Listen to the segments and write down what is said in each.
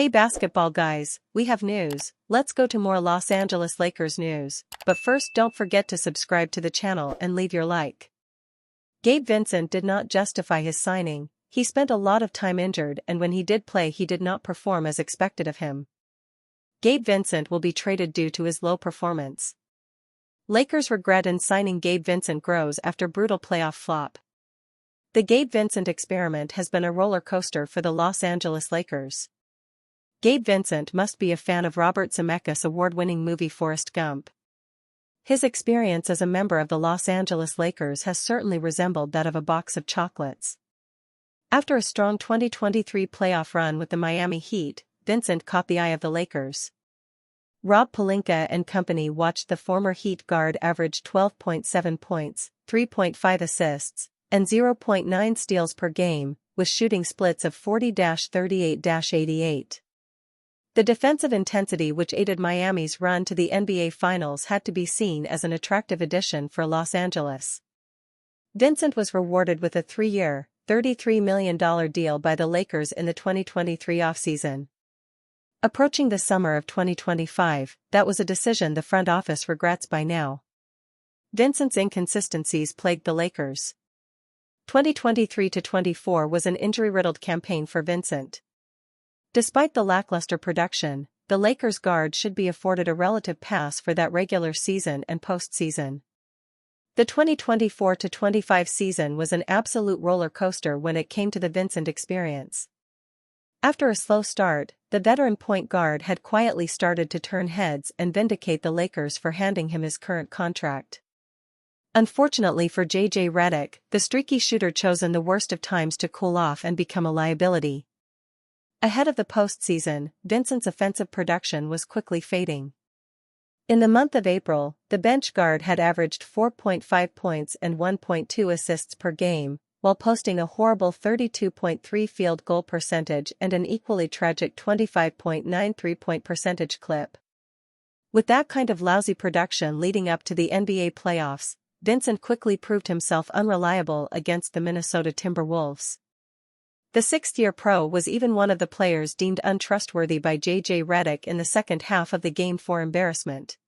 Hey basketball guys, we have news. Let's go to more Los Angeles Lakers news, but first don't forget to subscribe to the channel and leave your like. Gabe Vincent did not justify his signing. He spent a lot of time injured, and when he did play he did not perform as expected of him. Gabe Vincent will be traded due to his low performance. Lakers' regret in signing Gabe Vincent grows after brutal playoff flop. The Gabe Vincent experiment has been a roller coaster for the Los Angeles Lakers. Gabe Vincent must be a fan of Robert Zemeckis' award-winning movie Forrest Gump. His experience as a member of the Los Angeles Lakers has certainly resembled that of a box of chocolates. After a strong 2023 playoff run with the Miami Heat, Vincent caught the eye of the Lakers. Rob Pelinka and company watched the former Heat guard average 12.7 points, 3.5 assists, and 0.9 steals per game, with shooting splits of 40-38-88. The defensive intensity which aided Miami's run to the NBA Finals had to be seen as an attractive addition for Los Angeles. Vincent was rewarded with a 3-year, $33 million deal by the Lakers in the 2023 offseason. Approaching the summer of 2025, that was a decision the front office regrets by now. Vincent's inconsistencies plagued the Lakers. 2023-24 was an injury-riddled campaign for Vincent. Despite the lackluster production, the Lakers guard should be afforded a relative pass for that regular season and postseason. The 2024-25 season was an absolute roller coaster when it came to the Vincent experience. After a slow start, the veteran point guard had quietly started to turn heads and vindicate the Lakers for handing him his current contract. Unfortunately for J.J. Redick, the streaky shooter chose in the worst of times to cool off and become a liability. Ahead of the postseason, Vincent's offensive production was quickly fading. In the month of April, the bench guard had averaged 4.5 points and 1.2 assists per game, while posting a horrible 32.3 field goal percentage and an equally tragic 25.9 three-point percentage clip. With that kind of lousy production leading up to the NBA playoffs, Vincent quickly proved himself unreliable against the Minnesota Timberwolves. The sixth-year pro was even one of the players deemed untrustworthy by J.J. Redick in the second half of the game for embarrassment.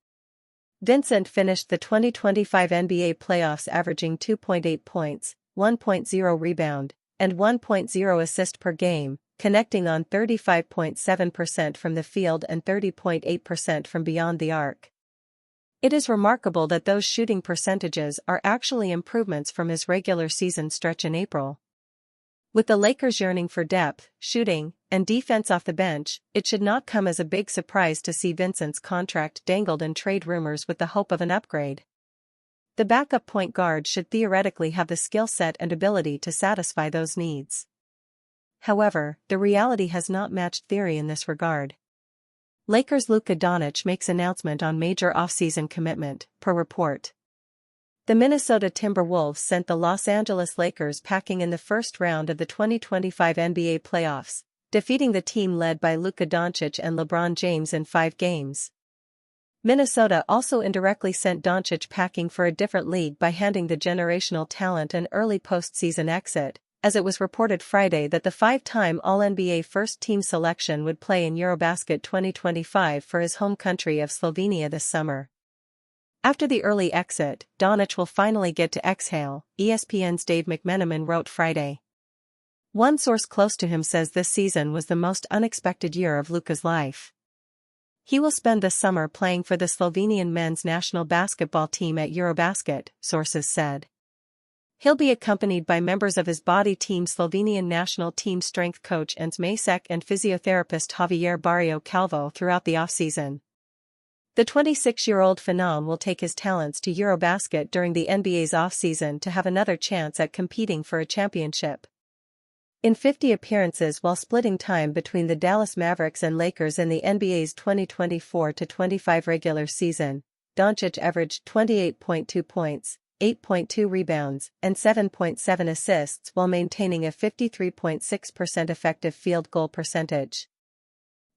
Vincent finished the 2025 NBA playoffs averaging 2.8 points, 1.0 rebound, and 1.0 assist per game, connecting on 35.7% from the field and 30.8% from beyond the arc. It is remarkable that those shooting percentages are actually improvements from his regular season stretch in April. With the Lakers yearning for depth, shooting, and defense off the bench, it should not come as a big surprise to see Vincent's contract dangled in trade rumors with the hope of an upgrade. The backup point guard should theoretically have the skill set and ability to satisfy those needs. However, the reality has not matched theory in this regard. Lakers' Luka Doncic makes announcement on major offseason commitment, per report. The Minnesota Timberwolves sent the Los Angeles Lakers packing in the first round of the 2025 NBA playoffs, defeating the team led by Luka Doncic and LeBron James in 5 games. Minnesota also indirectly sent Doncic packing for a different league by handing the generational talent an early postseason exit, as it was reported Friday that the 5-time All-NBA first-team selection would play in Eurobasket 2025 for his home country of Slovenia this summer. After the early exit, Doncic will finally get to exhale, ESPN's Dave McMenamin wrote Friday. One source close to him says this season was the most unexpected year of Luka's life. He will spend the summer playing for the Slovenian men's national basketball team at Eurobasket, sources said. He'll be accompanied by members of his body team Slovenian national team strength coach Ants Masek and physiotherapist Javier Barrio Calvo throughout the offseason. The 26-year-old phenom will take his talents to Eurobasket during the NBA's offseason to have another chance at competing for a championship. In 50 appearances while splitting time between the Dallas Mavericks and Lakers in the NBA's 2024-25 regular season, Doncic averaged 28.2 points, 8.2 rebounds, and 7.7 assists while maintaining a 53.6% effective field goal percentage.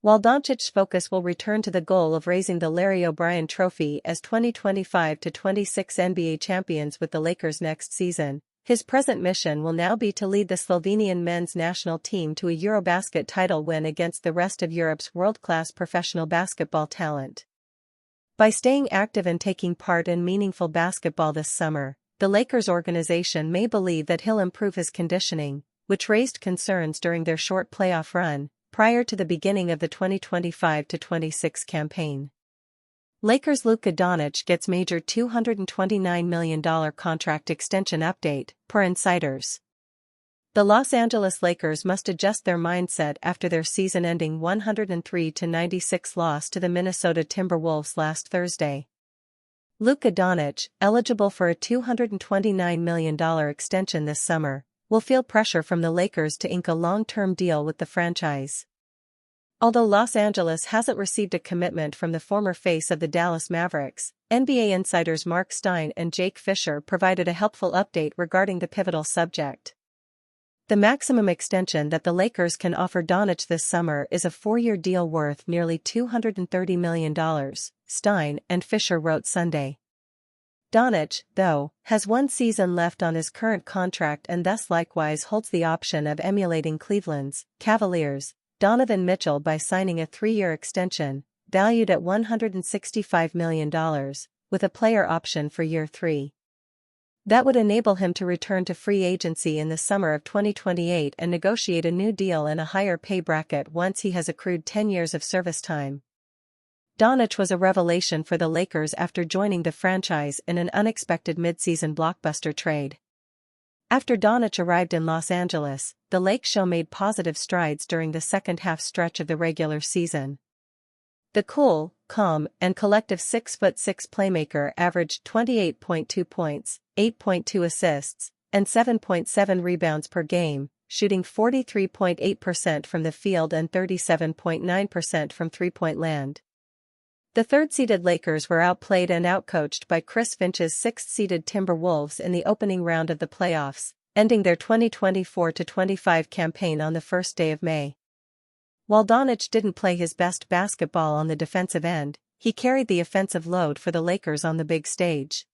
While Doncic's focus will return to the goal of raising the Larry O'Brien Trophy as 2025-26 NBA champions with the Lakers next season, His present mission will now be to lead the Slovenian men's national team to a Eurobasket title win against the rest of Europe's world-class professional basketball talent. By staying active and taking part in meaningful basketball this summer, the Lakers organization may believe that he'll improve his conditioning, which raised concerns during their short playoff run, prior to the beginning of the 2025-26 campaign. Lakers' Luka Doncic gets major $229 million contract extension update, per insiders. The Los Angeles Lakers must adjust their mindset after their season-ending 103-96 loss to the Minnesota Timberwolves last Thursday. Luka Doncic, eligible for a $229 million extension this summer, will feel pressure from the Lakers to ink a long-term deal with the franchise. Although Los Angeles hasn't received a commitment from the former face of the Dallas Mavericks, NBA insiders Mark Stein and Jake Fisher provided a helpful update regarding the pivotal subject. The maximum extension that the Lakers can offer Doncic this summer is a 4-year deal worth nearly $230 million, Stein and Fisher wrote Sunday. Doncic, though, has 1 season left on his current contract and thus likewise holds the option of emulating Cleveland's Cavaliers' Donovan Mitchell by signing a 3-year extension, valued at $165 million, with a player option for year 3. That would enable him to return to free agency in the summer of 2028 and negotiate a new deal in a higher pay bracket once he has accrued 10 years of service time. Doncic was a revelation for the Lakers after joining the franchise in an unexpected midseason blockbuster trade. After Doncic arrived in Los Angeles, the Lake Show made positive strides during the second-half stretch of the regular season. The cool, calm, and collective 6'6" playmaker averaged 28.2 points, 8.2 assists, and 7.7 rebounds per game, shooting 43.8% from the field and 37.9% from three-point land. The third-seeded Lakers were outplayed and outcoached by Chris Finch's sixth-seeded Timberwolves in the opening round of the playoffs, ending their 2024-25 campaign on the first day of May. While Doncic didn't play his best basketball on the defensive end, he carried the offensive load for the Lakers on the big stage.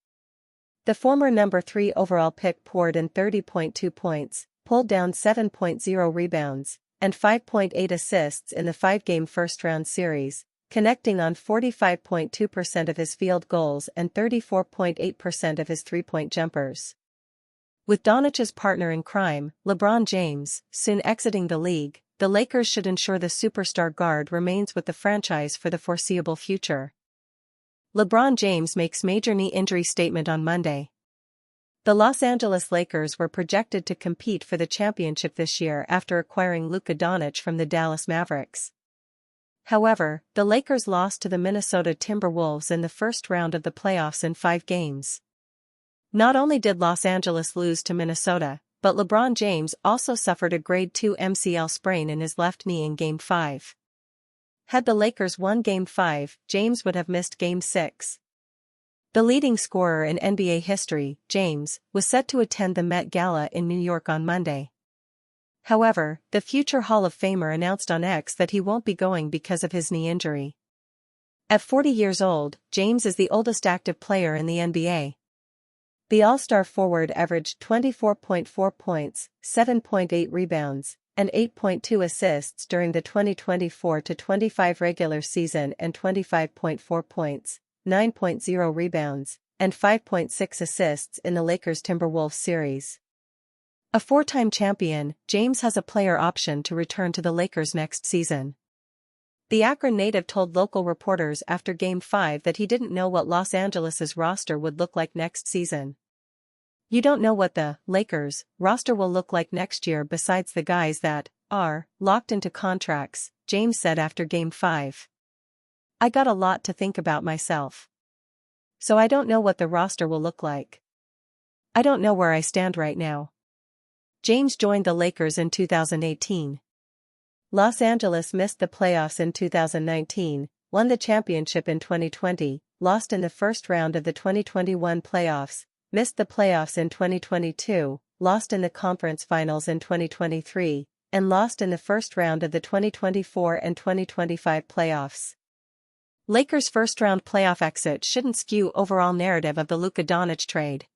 The former number 3 overall pick poured in 30.2 points, pulled down 7.0 rebounds, and 5.8 assists in the 5-game first-round series, connecting on 45.2% of his field goals and 34.8% of his three-point jumpers. With Doncic's partner in crime, LeBron James, soon exiting the league, the Lakers should ensure the superstar guard remains with the franchise for the foreseeable future. LeBron James makes major knee injury statement on Monday. The Los Angeles Lakers were projected to compete for the championship this year after acquiring Luka Doncic from the Dallas Mavericks. However, the Lakers lost to the Minnesota Timberwolves in the first round of the playoffs in 5 games. Not only did Los Angeles lose to Minnesota, but LeBron James also suffered a grade 2 MCL sprain in his left knee in Game 5. Had the Lakers won Game 5, James would have missed Game 6. The leading scorer in NBA history, James, was set to attend the Met Gala in New York on Monday. However, the future Hall of Famer announced on X that he won't be going because of his knee injury. At 40 years old, James is the oldest active player in the NBA. The All-Star forward averaged 24.4 points, 7.8 rebounds, and 8.2 assists during the 2024-25 regular season and 25.4 points, 9.0 rebounds, and 5.6 assists in the Lakers-Timberwolves series. A 4-time champion, James has a player option to return to the Lakers next season. The Akron native told local reporters after Game 5 that he didn't know what Los Angeles' roster would look like next season. "You don't know what the Lakers roster will look like next year besides the guys that are locked into contracts," James said after Game 5. "I got a lot to think about myself. So I don't know what the roster will look like. I don't know where I stand right now." James joined the Lakers in 2018. Los Angeles missed the playoffs in 2019, won the championship in 2020, lost in the first round of the 2021 playoffs, missed the playoffs in 2022, lost in the conference finals in 2023, and lost in the first round of the 2024 and 2025 playoffs. Lakers' first-round playoff exit shouldn't skew overall narrative of the Luka Doncic trade.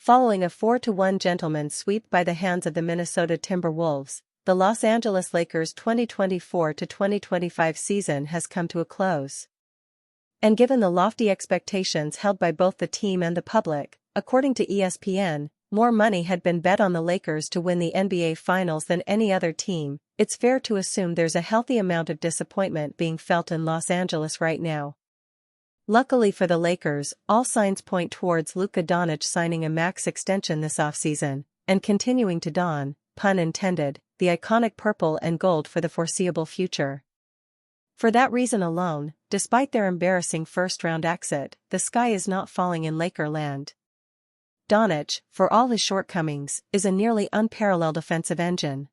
Following a 4-1 gentleman's sweep by the hands of the Minnesota Timberwolves, the Los Angeles Lakers' 2024-2025 season has come to a close. And given the lofty expectations held by both the team and the public, according to ESPN, more money had been bet on the Lakers to win the NBA Finals than any other team. It's fair to assume there's a healthy amount of disappointment being felt in Los Angeles right now. Luckily for the Lakers, all signs point towards Luka Doncic signing a max extension this offseason, and continuing to don, pun intended, the iconic purple and gold for the foreseeable future. For that reason alone, despite their embarrassing first-round exit, the sky is not falling in Lakerland. Doncic, for all his shortcomings, is a nearly unparalleled offensive engine.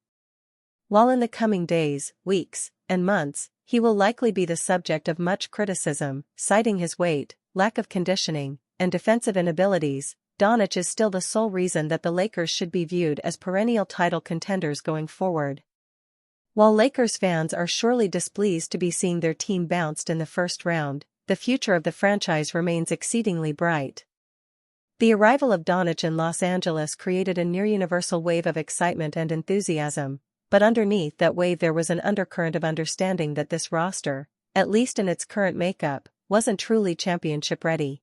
While in the coming days, weeks, and months, he will likely be the subject of much criticism, citing his weight, lack of conditioning, and defensive inabilities, Doncic is still the sole reason that the Lakers should be viewed as perennial title contenders going forward. While Lakers fans are surely displeased to be seeing their team bounced in the first round, the future of the franchise remains exceedingly bright. The arrival of Doncic in Los Angeles created a near-universal wave of excitement and enthusiasm, but underneath that wave there was an undercurrent of understanding that this roster, at least in its current makeup, wasn't truly championship-ready.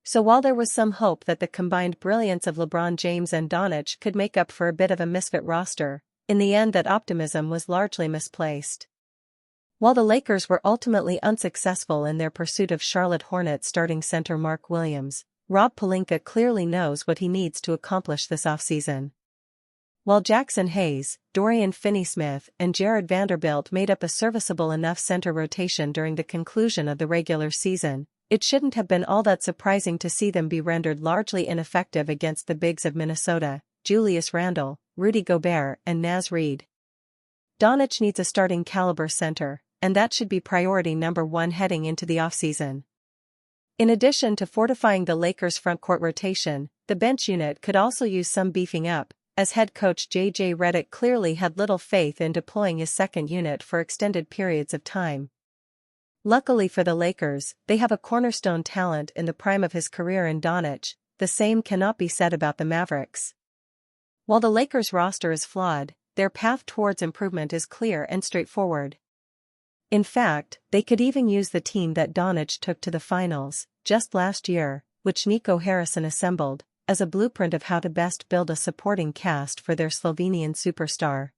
So while there was some hope that the combined brilliance of LeBron James and Doncic could make up for a bit of a misfit roster, in the end that optimism was largely misplaced. While the Lakers were ultimately unsuccessful in their pursuit of Charlotte Hornets starting center Mark Williams, Rob Pelinka clearly knows what he needs to accomplish this offseason. While Jackson Hayes, Dorian Finney-Smith and Jared Vanderbilt made up a serviceable enough center rotation during the conclusion of the regular season, it shouldn't have been all that surprising to see them be rendered largely ineffective against the bigs of Minnesota, Julius Randle, Rudy Gobert and Naz Reid. Doncic needs a starting caliber center, and that should be priority number one heading into the offseason. In addition to fortifying the Lakers' frontcourt rotation, the bench unit could also use some beefing up, as head coach J.J. Redick clearly had little faith in deploying his second unit for extended periods of time. Luckily for the Lakers, they have a cornerstone talent in the prime of his career in Doncic. The same cannot be said about the Mavericks. While the Lakers' roster is flawed, their path towards improvement is clear and straightforward. In fact, they could even use the team that Doncic took to the finals just last year, which Nico Harrison assembled, as a blueprint of how to best build a supporting cast for their Slovenian superstar.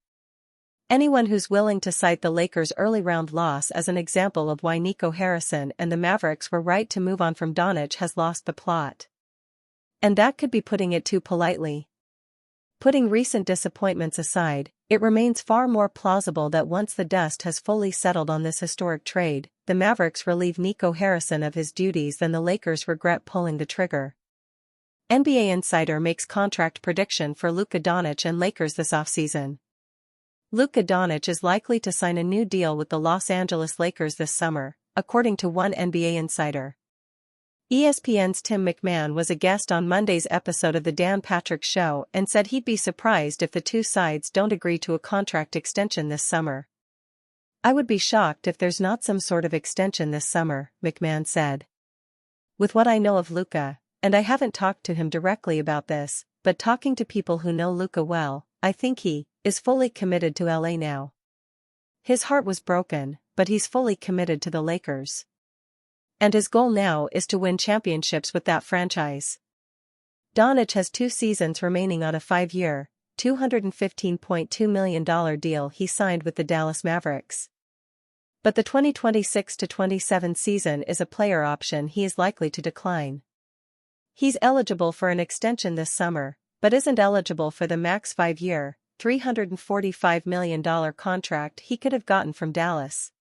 Anyone who's willing to cite the Lakers' early round loss as an example of why Nico Harrison and the Mavericks were right to move on from Doncic has lost the plot. And that could be putting it too politely. Putting recent disappointments aside, it remains far more plausible that once the dust has fully settled on this historic trade, the Mavericks relieve Nico Harrison of his duties than the Lakers regret pulling the trigger. NBA Insider makes contract prediction for Luka Doncic and Lakers this offseason. Luka Doncic is likely to sign a new deal with the Los Angeles Lakers this summer, according to one NBA Insider. ESPN's Tim McMahon was a guest on Monday's episode of The Dan Patrick Show and said he'd be surprised if the two sides don't agree to a contract extension this summer. "I would be shocked if there's not some sort of extension this summer," McMahon said. "With what I know of Luka, and I haven't talked to him directly about this, but talking to people who know Luka well, I think he is fully committed to LA now. His heart was broken, but he's fully committed to the Lakers. And his goal now is to win championships with that franchise." Doncic has 2 seasons remaining on a 5-year, $215.2 million deal he signed with the Dallas Mavericks. But the 2026-27 season is a player option he is likely to decline. He's eligible for an extension this summer, but isn't eligible for the max 5-year, $345 million contract he could have gotten from Dallas.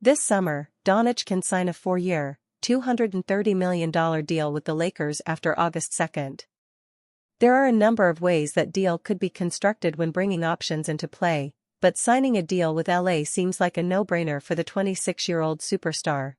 This summer, Doncic can sign a 4-year, $230 million deal with the Lakers after August 2nd. There are a number of ways that deal could be constructed when bringing options into play, but signing a deal with LA seems like a no-brainer for the 26-year-old superstar.